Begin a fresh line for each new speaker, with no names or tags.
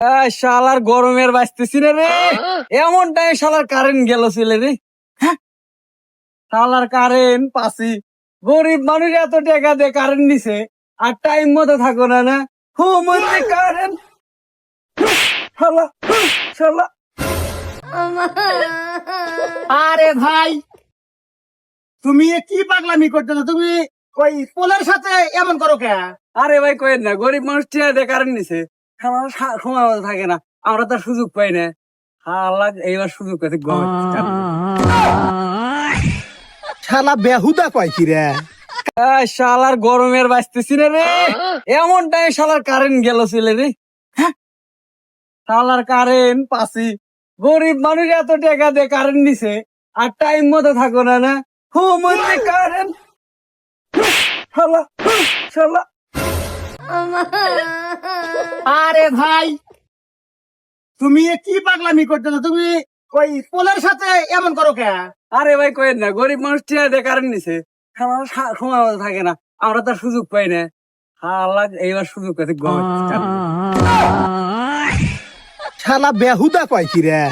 শালার গরমের বাঁচতেছি না রে। এমন টাইম শালার কারেন্ট গেল ছিলে রে। হ্যাঁ, শালার কারেন্ট পাসি। গরিব মানুষ এত টাকা দিয়ে কারেন্ট নিছে আর টাইম মতো থাকো না না। মধ্যে কারেন্ট শালা শালা।
আরে ভাই, তুমি এ কি পাগলামি করতেছো? তুমি ওই পোলের সাথে এমন করো কে?
আরে ভাই কয়েন না, গরিব মানুষ টিয়া দিয়ে কারেন্ট নিছে, শালার সময় মতো থাকে না, আমরা তার সুযোগ পাই না। শালা এইবার সুযোগ পেতে
শালা বেহুদা কয় কি রে?
শালার গরমের বাঁচতেছি না রে। এমন টাইম শালার কারেন্ট গেল ছিলে রে। হ্যাঁ, শালার কারেন্ট পাসি। গরিব মানুষ এত টাকা দিয়ে কারেন্ট নিছে আর টাইম মতো থাকো না না। মধ্যে কারেন্ট শালা শালা।
আরে ভাই, তুমি এ কি পাগলামি করতেছো? তুমি ওই পোলের সাথে এমন করো কে?
আরে ভাই কয়েন না, গরিব মানুষ টিয়া দিয়ে কারেন্ট নিছে, শালার সময় মতো থাকে না, আমরা তার সুযোগ পাই না। শালা এইবার সুযোগ পেতে
শালা বেহুদা কয় কি রে?